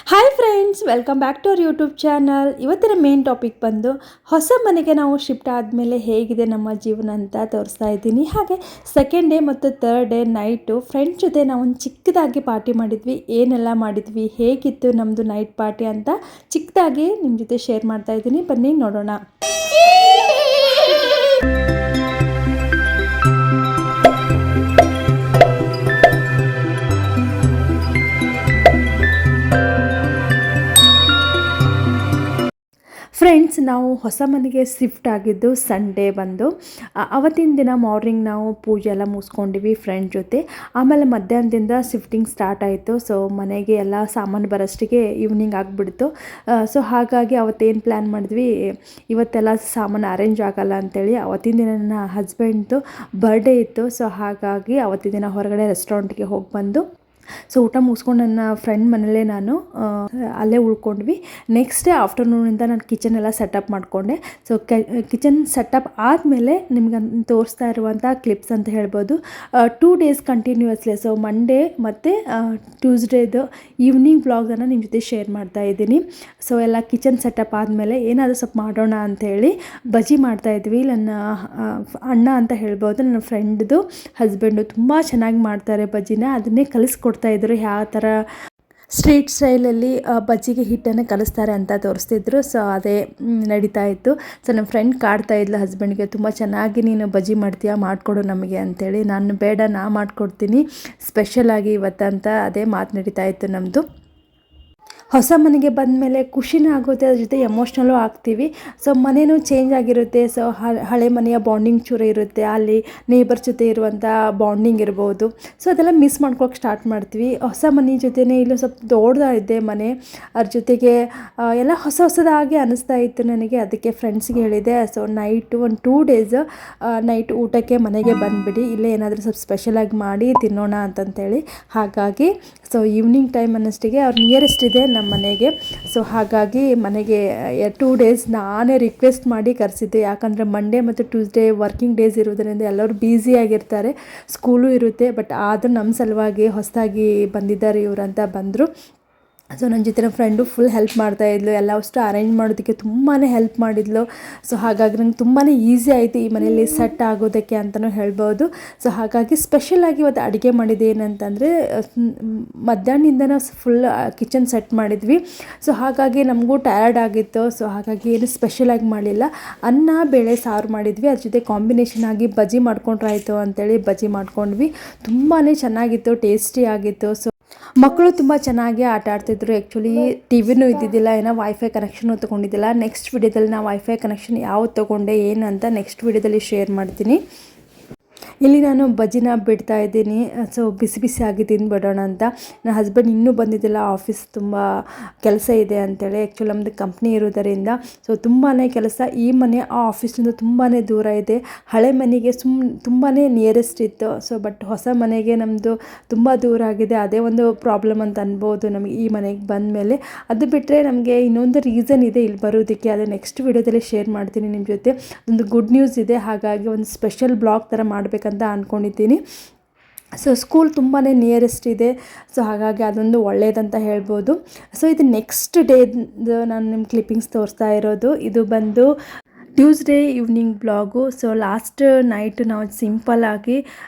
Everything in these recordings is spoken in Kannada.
Hi friends, welcome back to our YouTube channel. ಇವತ್ತಿನ ಮೇನ್ ಟಾಪಿಕ್ ಬಂದು ಹೊಸ ಮನೆಗೆ ನಾವು ಶಿಫ್ಟ್ ಆದಮೇಲೆ ಹೇಗಿದೆ ನಮ್ಮ ಜೀವನ ಅಂತ ತೋರಿಸ್ತಾ ಇದ್ದೀನಿ. ಹಾಗೆ ಸೆಕೆಂಡ್ ಡೇ ಮತ್ತು ಥರ್ಡ್ ಡೇ ನೈಟು ಫ್ರೆಂಡ್ಸ್ ಜೊತೆ ನಾವು ಒಂದು ಚಿಕ್ಕದಾಗಿ ಪಾರ್ಟಿ ಮಾಡಿದ್ವಿ. ಏನೆಲ್ಲ ಮಾಡಿದ್ವಿ, ಹೇಗಿತ್ತು ನಮ್ಮದು ನೈಟ್ ಪಾರ್ಟಿ ಅಂತ ಚಿಕ್ಕದಾಗಿ ನಿಮ್ಮ ಜೊತೆ ಶೇರ್ ಮಾಡ್ತಾ ಇದ್ದೀನಿ. ಬನ್ನಿ ನೋಡೋಣ. ಫ್ರೆಂಡ್ಸ್, ನಾವು ಹೊಸ ಮನೆಗೆ ಶಿಫ್ಟ್ ಆಗಿದ್ದು ಸಂಡೇ ಬಂದು ಅವತ್ತಿನ ದಿನ ಮಾರ್ನಿಂಗ್ ನಾವು ಪೂಜೆ ಎಲ್ಲ ಮುಗಿಸ್ಕೊಂಡಿವಿ ಫ್ರೆಂಡ್ ಜೊತೆ. ಆಮೇಲೆ ಮಧ್ಯಾಹ್ನದಿಂದ ಶಿಫ್ಟಿಂಗ್ ಸ್ಟಾರ್ಟ್ ಆಯಿತು. ಸೊ ಮನೆಗೆ ಎಲ್ಲ ಸಾಮಾನು ಬರೋಷ್ಟಿಗೆ ಈವ್ನಿಂಗ್ ಆಗಿಬಿಡ್ತು. ಸೊ ಹಾಗಾಗಿ ಅವತ್ತೇನು ಪ್ಲ್ಯಾನ್ ಮಾಡಿದ್ವಿ, ಇವತ್ತೆಲ್ಲ ಸಾಮಾನು ಅರೇಂಜ್ ಆಗಲ್ಲ ಅಂಥೇಳಿ. ಅವತ್ತಿನ ದಿನ ನನ್ನ ಹಸ್ಬೆಂಡ್ದು ಬರ್ಡೇ ಇತ್ತು. ಸೊ ಹಾಗಾಗಿ ಅವತ್ತಿನ ದಿನ ಹೊರಗಡೆ ರೆಸ್ಟೋರೆಂಟ್ಗೆ ಹೋಗಿ ಬಂದು ಸೊ ಊಟ ಮುಗಿಸ್ಕೊಂಡು ನನ್ನ ಫ್ರೆಂಡ್ ಮನೇಲೇ ನಾನು ಅಲ್ಲೇ ಉಳ್ಕೊಂಡ್ವಿ. ನೆಕ್ಸ್ಟ್ ಡೇ ಆಫ್ಟರ್ನೂನಿಂದ ನಾನು ಕಿಚನ್ ಎಲ್ಲ ಸೆಟಪ್ ಮಾಡಿಕೊಂಡೆ. ಸೊ ಕಿಚನ್ ಸೆಟಪ್ ಆದಮೇಲೆ ನಿಮ್ಗೆ ತೋರಿಸ್ತಾ ಇರುವಂಥ ಕ್ಲಿಪ್ಸ್ ಅಂತ ಹೇಳ್ಬೋದು. 2 ಡೇಸ್ ಕಂಟಿನ್ಯೂಯಸ್ಲಿ, ಸೊ ಮಂಡೇ ಮತ್ತು ಟ್ಯೂಸ್ಡೇದು ಈವ್ನಿಂಗ್ ವ್ಲಾಗನ್ನು ನಿಮ್ಮ ಜೊತೆ ಶೇರ್ ಮಾಡ್ತಾ ಇದ್ದೀನಿ. ಸೊ ಎಲ್ಲ ಕಿಚನ್ ಸೆಟಪ್ ಆದಮೇಲೆ ಏನಾದರೂ ಸ್ವಲ್ಪ ಮಾಡೋಣ ಅಂಥೇಳಿ ಬಜ್ಜಿ ಮಾಡ್ತಾಯಿದ್ವಿ. ನನ್ನ ಅಣ್ಣ ಅಂತ ಹೇಳ್ಬೋದು, ನನ್ನ ಫ್ರೆಂಡ್ದು ಹಸ್ಬೆಂಡು ತುಂಬ ಚೆನ್ನಾಗಿ ಮಾಡ್ತಾರೆ ಬಜ್ಜಿನ. ಅದನ್ನೇ ಕಲಿಸ್ಕೊಡ್ತಾಯಿದ್ರು, ಯಾವ ಥರ ಸ್ಟ್ರೀಟ್ ಸ್ಟೈಲಲ್ಲಿ ಬಜ್ಜಿಗೆ ಹಿಟ್ಟನ್ನು ಕಲಿಸ್ತಾರೆ ಅಂತ ತೋರಿಸ್ತಿದ್ರು. ಸೊ ಅದೇ ನಡೀತಾ ಇತ್ತು. ಸೊ ನಮ್ಮ ಫ್ರೆಂಡ್ ಕಾಡ್ತಾ ಇದ್ಲು ಹಸ್ಬೆಂಡ್ಗೆ, ತುಂಬ ಚೆನ್ನಾಗಿ ನೀನು ಬಜ್ಜಿ ಮಾಡ್ತೀಯಾ, ಮಾಡಿಕೊಡು ನಮಗೆ ಅಂತೇಳಿ. ನಾನು ಬೇಡ, ನಾ ಮಾಡಿಕೊಡ್ತೀನಿ ಸ್ಪೆಷಲಾಗಿ ಇವತ್ತಂತ ಅದೇ ಮಾತು ನಡೀತಾ ಇತ್ತು ನಮ್ಮದು. ಹೊಸ ಮನೆಗೆ ಬಂದ ಮೇಲೆ ಖುಷಿನೂ ಆಗುತ್ತೆ, ಅದ್ರ ಜೊತೆ ಎಮೋಷ್ನಲ್ಲೂ ಆಗ್ತೀವಿ. ಸೊ ಮನೆಯೂ ಚೇಂಜ್ ಆಗಿರುತ್ತೆ. ಸೊ ಹಳೆ ಮನೆಯ ಬಾಂಡಿಂಗ್ ಚೂರು ಇರುತ್ತೆ, ಅಲ್ಲಿ ನೇಬರ್ ಜೊತೆ ಇರುವಂಥ ಬಾಂಡಿಂಗ್ ಇರ್ಬೋದು. ಸೊ ಅದೆಲ್ಲ ಮಿಸ್ ಮಾಡ್ಕೊಳಕ್ಕೆ ಸ್ಟಾರ್ಟ್ ಮಾಡ್ತೀವಿ. ಹೊಸ ಮನೆ ಜೊತೆನೇ ಇಲ್ಲೂ ಸ್ವಲ್ಪ ದೊಡ್ಡದಾಗಿದೆ ಮನೆ, ಅದ್ರ ಜೊತೆಗೆ ಎಲ್ಲ ಹೊಸದಾಗಿ ಅನ್ನಿಸ್ತಾ ಇತ್ತು ನನಗೆ. ಅದಕ್ಕೆ ಫ್ರೆಂಡ್ಸ್ಗೆ ಹೇಳಿದೆ, ಸೊ ನೈಟು ಒಂದು 2 ಡೇಸ್ ನೈಟ್ ಊಟಕ್ಕೆ ಮನೆಗೆ ಬಂದುಬಿಡಿ, ಇಲ್ಲೇ ಏನಾದರೂ ಸ್ವಲ್ಪ ಸ್ಪೆಷಲಾಗಿ ಮಾಡಿ ತಿನ್ನೋಣ ಅಂತಂತೇಳಿ. ಹಾಗಾಗಿ ಸೊ ಈವ್ನಿಂಗ್ ಟೈಮ್ ಅನ್ನೋಷ್ಟಿಗೆ ಅವ್ರು ನಿಯರೆಸ್ಟ್ ಇದೆ ನಮ್ಮ ಮನೆಗೆ. ಸೊ ಹಾಗಾಗಿ ಮನೆಗೆ 2 ಡೇಸ್ ನಾನೇ ರಿಕ್ವೆಸ್ಟ್ ಮಾಡಿ ಕರೆಸಿದ್ದೆ. ಯಾಕಂದರೆ ಮಂಡೇ ಮತ್ತು ಟ್ಯೂಸ್ಡೇ ವರ್ಕಿಂಗ್ ಡೇಸ್ ಇರೋದರಿಂದ ಎಲ್ಲರೂ ಬ್ಯುಸಿಯಾಗಿರ್ತಾರೆ, ಸ್ಕೂಲು ಇರುತ್ತೆ. ಬಟ್ ಆದರೂ ನಮ್ಮ ಸಲುವಾಗಿ ಹೊಸದಾಗಿ ಬಂದಿದ್ದಾರೆ ಇವರಂತ ಬಂದರು. ಸೊ ನನ್ನ ಜೊತೆ ನನ್ನ ಫ್ರೆಂಡು ಫುಲ್ ಹೆಲ್ಪ್ ಮಾಡ್ತಾಯಿದ್ಲು, ಎಲ್ಲ ಅಷ್ಟು ಅರೇಂಜ್ ಮಾಡೋದಕ್ಕೆ ತುಂಬಾ ಹೆಲ್ಪ್ ಮಾಡಿದ್ಲು. ಸೊ ಹಾಗಾಗಿ ನಂಗೆ ತುಂಬಾ ಈಸಿ ಆಯಿತು ಈ ಮನೆಯಲ್ಲಿ ಸೆಟ್ ಆಗೋದಕ್ಕೆ ಅಂತಲೂ ಹೇಳ್ಬೋದು. ಸೊ ಹಾಗಾಗಿ ಸ್ಪೆಷಲಾಗಿ ಇವತ್ತು ಅಡುಗೆ ಮಾಡಿದ್ದೆ ಏನಂತಂದರೆ, ಮಧ್ಯಾಹ್ನದಿಂದನೇ ಫುಲ್ ಕಿಚನ್ ಸೆಟ್ ಮಾಡಿದ್ವಿ. ಸೊ ಹಾಗಾಗಿ ನಮಗೂ ಟಯರ್ಡ್ ಆಗಿತ್ತು. ಸೊ ಹಾಗಾಗಿ ಏನು ಸ್ಪೆಷಲಾಗಿ ಮಾಡಲಿಲ್ಲ, ಅನ್ನ ಬೇಳೆ ಸಾರು ಮಾಡಿದ್ವಿ. ಅದ್ರ ಜೊತೆ ಕಾಂಬಿನೇಷನ್ ಆಗಿ ಬಜ್ಜಿ ಮಾಡ್ಕೊಂಡ್ರಾಯ್ತು ಅಂತೇಳಿ ಬಜ್ಜಿ ಮಾಡ್ಕೊಂಡ್ವಿ. ತುಂಬಾ ಚೆನ್ನಾಗಿತ್ತು, ಟೇಸ್ಟಿ ಆಗಿತ್ತು. ಸೊ ಮಕ್ಕಳು ತುಂಬ ಚೆನ್ನಾಗಿ ಆಟ ಆಡ್ತಿದ್ರು. ಆ್ಯಕ್ಚುಲಿ ಟಿ ವಿನೂ ಇದ್ದಿದ್ದಿಲ್ಲ, ಏನೋ ವೈಫೈ ಕನೆಕ್ಷನು ತೊಗೊಂಡಿದ್ದಿಲ್ಲ. ನೆಕ್ಸ್ಟ್ ವಿಡಿಯೋದಲ್ಲಿ ನಾವು ವೈಫೈ ಕನೆಕ್ಷನ್ ಯಾವ್ದು ತೊಗೊಂಡೆ ಏನು ಅಂತ ನೆಕ್ಸ್ಟ್ ವಿಡಿಯೋದಲ್ಲಿ ಶೇರ್ ಮಾಡ್ತೀನಿ. ಇಲ್ಲಿ ನಾನು ಬಜ್ಜಿನ ಬಿಡ್ತಾ ಇದ್ದೀನಿ. ಸೊ ಬಿಸಿ ಬಿಸಿ ಆಗಿ ತಿಂದುಬಿಡೋಣ ಅಂತ. ನನ್ನ ಹಸ್ಬೆಂಡ್ ಇನ್ನೂ ಬಂದಿದ್ದಿಲ್ಲ, ಆಫೀಸ್ ತುಂಬ ಕೆಲಸ ಇದೆ ಅಂತೇಳಿ. ಆ್ಯಕ್ಚುಲಿ ನಮ್ಮದು ಕಂಪ್ನಿ ಇರೋದರಿಂದ ಸೊ ತುಂಬಾ ಕೆಲಸ. ಈ ಮನೆ ಆ ಆಫೀಸಿಂದ ತುಂಬಾ ದೂರ ಇದೆ. ಹಳೆ ಮನೆಗೆ ತುಂಬಾ ನಿಯರೆಸ್ಟ್ ಇತ್ತು. ಸೊ ಬಟ್ ಹೊಸ ಮನೆಗೆ ನಮ್ಮದು ತುಂಬ ದೂರ ಆಗಿದೆ. ಅದೇ ಒಂದು ಪ್ರಾಬ್ಲಮ್ ಅಂತ ಅನ್ಬೋದು ನಮಗೆ ಈ ಮನೆಗೆ ಬಂದ ಮೇಲೆ. ಅದು ಬಿಟ್ಟರೆ ನಮಗೆ ಇನ್ನೊಂದು ರೀಸನ್ ಇದೆ ಇಲ್ಲಿ ಬರೋದಕ್ಕೆ, ಅದು ನೆಕ್ಸ್ಟ್ ವಿಡಿಯೋದಲ್ಲಿ ಶೇರ್ ಮಾಡ್ತೀನಿ ನಿಮ್ಮ ಜೊತೆ. ಒಂದು ಗುಡ್ ನ್ಯೂಸ್ ಇದೆ, ಹಾಗಾಗಿ ಒಂದು ಸ್ಪೆಷಲ್ ಬ್ಲಾಗ್ ಥರ ಮಾಡಬೇಕಂತ ಅಂದ್ಕೊಂಡಿದ್ದೀನಿ. ಸೊ ಸ್ಕೂಲ್ ತುಂಬಾ ನಿಯರೆಸ್ಟ್ ಇದೆ. ಸೊ ಹಾಗಾಗಿ ಅದೊಂದು ಒಳ್ಳೆಯದಂತ ಹೇಳ್ಬೋದು. ಸೊ ಇದು ನೆಕ್ಸ್ಟ್ ಡೇದು ನಾನು ನಿಮ್ಮ ಕ್ಲಿಪ್ಪಿಂಗ್ಸ್ ತೋರಿಸ್ತಾ ಇರೋದು. ಇದು ಬಂದು Tuesday evening blog. So last night ನಾವು ಸಿಂಪಲ್ಲಾಗಿ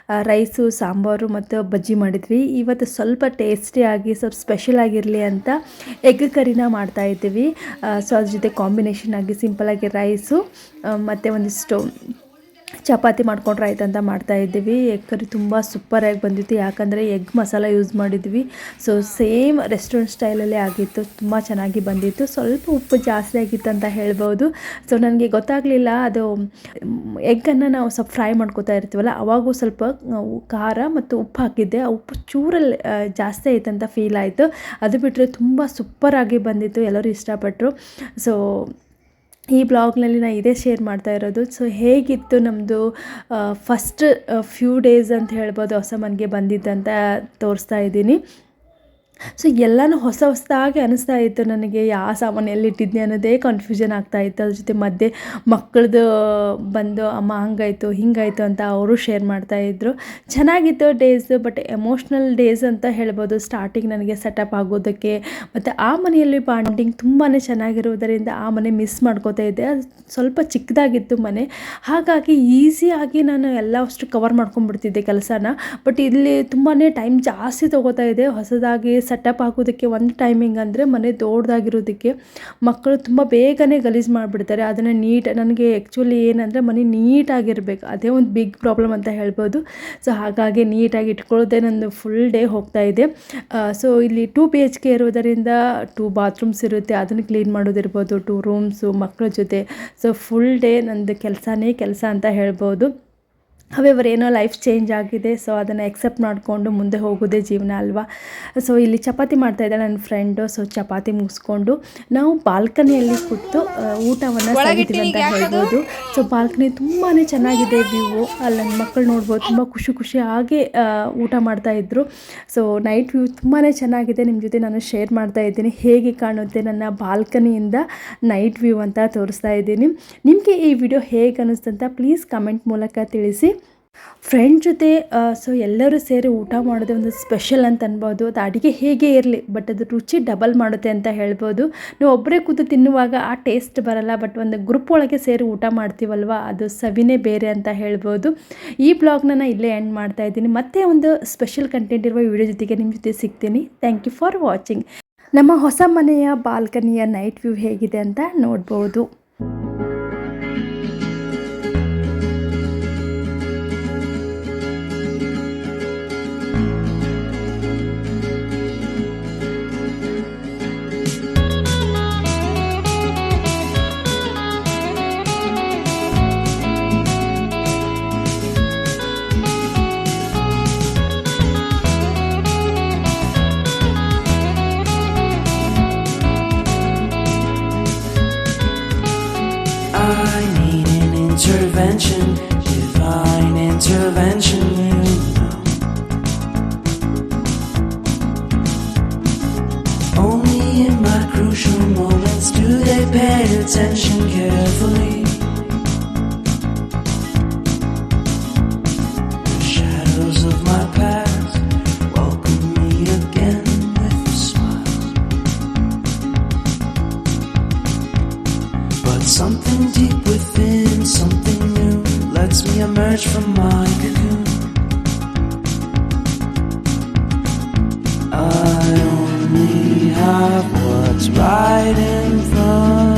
ರೈಸು, ಸಾಂಬಾರು ಮತ್ತು ಬಜ್ಜಿ ಮಾಡಿದ್ವಿ. ಇವತ್ತು ಸ್ವಲ್ಪ ಟೇಸ್ಟಿಯಾಗಿ ಸ್ವಲ್ಪ ಸ್ಪೆಷಲ್ ಆಗಿರಲಿ ಅಂತ ಎಗ್ ಕರಿನ ಮಾಡ್ತಾಯಿದ್ದೀವಿ. ಸೊ ಅದ್ರ ಜೊತೆ ಕಾಂಬಿನೇಷನ್ ಆಗಿ ಸಿಂಪಲ್ಲಾಗಿ ರೈಸು ಮತ್ತು ಒಂದಿಷ್ಟು ಚಪಾತಿ ಮಾಡ್ಕೊಂಡ್ರೆ ಆಯ್ತು ಅಂತ ಮಾಡ್ತಾಯಿದ್ದೀವಿ. ಎಗ್ ಕರಿ ತುಂಬ ಸೂಪರಾಗಿ ಬಂದಿತ್ತು, ಯಾಕಂದರೆ ಎಗ್ ಮಸಾಲ ಯೂಸ್ ಮಾಡಿದ್ವಿ. ಸೊ ಸೇಮ್ ರೆಸ್ಟೋರೆಂಟ್ ಸ್ಟೈಲಲ್ಲೇ ಆಗಿತ್ತು, ತುಂಬ ಚೆನ್ನಾಗಿ ಬಂದಿತ್ತು. ಸ್ವಲ್ಪ ಉಪ್ಪು ಜಾಸ್ತಿ ಆಗಿತ್ತು ಅಂತ ಹೇಳ್ಬೋದು. ಸೊ ನನಗೆ ಗೊತ್ತಾಗಲಿಲ್ಲ, ಅದು ಎಗ್ಗನ್ನು ನಾವು ಸ್ವಲ್ಪ ಫ್ರೈ ಮಾಡ್ಕೊತಾ ಇರ್ತೀವಲ್ಲ, ಅವಾಗೂ ಸ್ವಲ್ಪ ಖಾರ ಮತ್ತು ಉಪ್ಪು ಹಾಕಿದ್ದೆ. ಆ ಉಪ್ಪು ಚೂರಲ್ಲಿ ಜಾಸ್ತಿ ಆಯ್ತು ಅಂತ ಫೀಲ್ ಆಯಿತು. ಅದು ಬಿಟ್ಟರೆ ತುಂಬ ಸೂಪರಾಗಿ ಬಂದಿತ್ತು, ಎಲ್ಲರೂ ಇಷ್ಟಪಟ್ಟರು. ಸೊ ಈ ಬ್ಲಾಗ್ನಲ್ಲಿ ನಾನು ಇದೇ ಶೇರ್ ಮಾಡ್ತಾ ಇರೋದು. ಸೊ ಹೇಗಿತ್ತು ನಮ್ಮದು ಫಸ್ಟ್ ಫ್ಯೂ ಡೇಸ್ ಅಂತ ಹೇಳ್ಬೋದು ಹೊಸ ಮನೆಗೆ ಬಂದಿದ್ದಂತ ತೋರಿಸ್ತಾ ಇದ್ದೀನಿ. ಸೊ ಎಲ್ಲನೂ ಹೊಸದಾಗಿ ಅನಿಸ್ತಾ ಇತ್ತು ನನಗೆ. ಯಾವ ಸಾಮಾನು ಎಲ್ಲಿಟ್ಟಿದ್ದೆ ಅನ್ನೋದೇ ಕನ್ಫ್ಯೂಷನ್ ಆಗ್ತಾಯಿತ್ತು. ಅದ್ರ ಜೊತೆ ಮಧ್ಯೆ ಮಕ್ಕಳದು ಬಂದು ಅಮ್ಮ ಹಂಗಾಯಿತು ಹಿಂಗಾಯಿತು ಅಂತ ಅವರು ಶೇರ್ ಮಾಡ್ತಾಯಿದ್ರು. ಚೆನ್ನಾಗಿತ್ತು ಡೇಸ್, ಬಟ್ ಎಮೋಷ್ನಲ್ ಡೇಸ್ ಅಂತ ಹೇಳ್ಬೋದು. ಸ್ಟಾರ್ಟಿಂಗ್ ನನಗೆ ಸೆಟಪ್ ಆಗೋದಕ್ಕೆ ಮತ್ತು ಆ ಮನೆಯಲ್ಲಿ ಬಾಂಡಿಂಗ್ ತುಂಬಾ ಚೆನ್ನಾಗಿರುವುದರಿಂದ ಆ ಮನೆ ಮಿಸ್ ಮಾಡ್ಕೋತಾ ಇದ್ದೆ. ಅದು ಸ್ವಲ್ಪ ಚಿಕ್ಕದಾಗಿತ್ತು ಮನೆ, ಹಾಗಾಗಿ ಈಸಿಯಾಗಿ ನಾನು ಎಲ್ಲ ಅಷ್ಟು ಕವರ್ ಮಾಡ್ಕೊಂಡ್ಬಿಡ್ತಿದ್ದೆ ಕೆಲಸನ. ಬಟ್ ಇಲ್ಲಿ ತುಂಬಾ ಟೈಮ್ ಜಾಸ್ತಿ ತೊಗೋತಾ ಇದೆ. ಹೊಸದಾಗಿ ಸೆಟಪ್ ಆಗೋದಕ್ಕೆ ಒಂದು ಟೈಮಿಂಗ್ ಅಂದರೆ ಮನೆ ದೊಡ್ಡದಾಗಿರೋದಕ್ಕೆ ಮಕ್ಕಳು ತುಂಬ ಬೇಗನೆ ಗಲೀಜು ಮಾಡಿಬಿಡ್ತಾರೆ. ಅದನ್ನು ನನಗೆ ಆ್ಯಕ್ಚುಲಿ ಏನಂದರೆ ಮನೆ ನೀಟಾಗಿರಬೇಕು, ಅದೇ ಒಂದು ಬಿಗ್ ಪ್ರಾಬ್ಲಮ್ ಅಂತ ಹೇಳ್ಬೋದು. ಸೊ ಹಾಗಾಗಿ ನೀಟಾಗಿ ಇಟ್ಕೊಳ್ಳೋದೇ ನಂದು ಫುಲ್ ಡೇ ಹೋಗ್ತಾ ಇದೆ. ಸೊ ಇಲ್ಲಿ 2 BHK ಇರೋದರಿಂದ 2 ಬಾತ್ರೂಮ್ಸ್ ಇರುತ್ತೆ, ಅದನ್ನು ಕ್ಲೀನ್ ಮಾಡೋದಿರ್ಬೋದು, 2 ರೂಮ್ಸು ಮಕ್ಕಳ ಜೊತೆ. ಸೊ ಫುಲ್ ಡೇ ನಂದು ಕೆಲಸನೇ ಕೆಲಸ ಅಂತ ಹೇಳ್ಬೋದು. ಹವೆವರ್ ಏನೋ ಲೈಫ್ ಚೇಂಜ್ ಆಗಿದೆ. ಸೊ ಅದನ್ನು ಎಕ್ಸೆಪ್ಟ್ ಮಾಡಿಕೊಂಡು ಮುಂದೆ ಹೋಗೋದೇ ಜೀವನ ಅಲ್ವಾ. ಸೊ ಇಲ್ಲಿ ಚಪಾತಿ ಮಾಡ್ತಾಯಿದ್ದಾಳೆ ನನ್ನ ಫ್ರೆಂಡು. ಸೊ ಚಪಾತಿ ಮುಗಿಸ್ಕೊಂಡು ನಾವು ಬಾಲ್ಕನಿಯಲ್ಲಿ ಕೂತು ಊಟವನ್ನು ಸವಿತೀವಿ ಅಂತ ಹೇಳ್ಬೋದು. ಸೊ ಬಾಲ್ಕನಿ ತುಂಬಾ ಚೆನ್ನಾಗಿದೆ ವ್ಯೂ. ಅಲ್ಲಿ ನನ್ನ ಮಕ್ಕಳು ನೋಡ್ಬೋದು, ತುಂಬ ಖುಷಿಯಾಗಿ ಊಟ ಮಾಡ್ತಾಯಿದ್ರು. ಸೊ ನೈಟ್ ವ್ಯೂ ತುಂಬಾ ಚೆನ್ನಾಗಿದೆ. ನಿಮ್ಮ ಜೊತೆ ನಾನು ಶೇರ್ ಮಾಡ್ತಾ ಇದ್ದೀನಿ ಹೇಗೆ ಕಾಣುತ್ತೆ ನನ್ನ ಬಾಲ್ಕನಿಯಿಂದ ನೈಟ್ ವ್ಯೂ ಅಂತ ತೋರಿಸ್ತಾ ಇದ್ದೀನಿ. ನಿಮಗೆ ಈ ವಿಡಿಯೋ ಹೇಗೆ ಅನ್ನಿಸ್ತಂತ ಪ್ಲೀಸ್ ಕಮೆಂಟ್ ಮೂಲಕ ತಿಳಿಸಿ. ಫ್ರೆಂಡ್ ಜೊತೆ ಸೊ ಎಲ್ಲರೂ ಸೇರಿ ಊಟ ಮಾಡೋದೇ ಒಂದು ಸ್ಪೆಷಲ್ ಅಂತ ಅನ್ಬೋದು. ಅದು ಅಡುಗೆ ಹೇಗೆ ಇರಲಿ, ಬಟ್ ಅದು ರುಚಿ ಡಬಲ್ ಮಾಡುತ್ತೆ ಅಂತ ಹೇಳ್ಬೋದು. ನೀವು ಒಬ್ಬರೇ ಕೂತು ತಿನ್ನುವಾಗ ಆ ಟೇಸ್ಟ್ ಬರಲ್ಲ, ಬಟ್ ಒಂದು ಗ್ರೂಪ್ ಒಳಗೆ ಸೇರಿ ಊಟ ಮಾಡ್ತೀವಲ್ವ, ಅದು ಸವಿನೇ ಬೇರೆ ಅಂತ ಹೇಳ್ಬೋದು. ಈ ಬ್ಲಾಗ್ನ ಇಲ್ಲೇ ಎಂಡ್ ಮಾಡ್ತಾ ಇದ್ದೀನಿ. ಮತ್ತೆ ಒಂದು ಸ್ಪೆಷಲ್ ಕಂಟೆಂಟ್ ಇರುವ ವಿಡಿಯೋ ಜೊತೆಗೆ ನಿಮ್ಮ ಜೊತೆ ಸಿಗ್ತೀನಿ. Thank you for watching. ನಮ್ಮ ಹೊಸ ಮನೆಯ ಬಾಲ್ಕನಿಯ ನೈಟ್ ವ್ಯೂ ಹೇಗಿದೆ ಅಂತ ನೋಡ್ಬೋದು. I need an intervention, divine intervention, you know. Only in my crucial moments do they pay attention carefully. The shadows of my past welcome me again with a smile. But something deep within, something new, lets me emerge from my cocoon. I only have what's right in front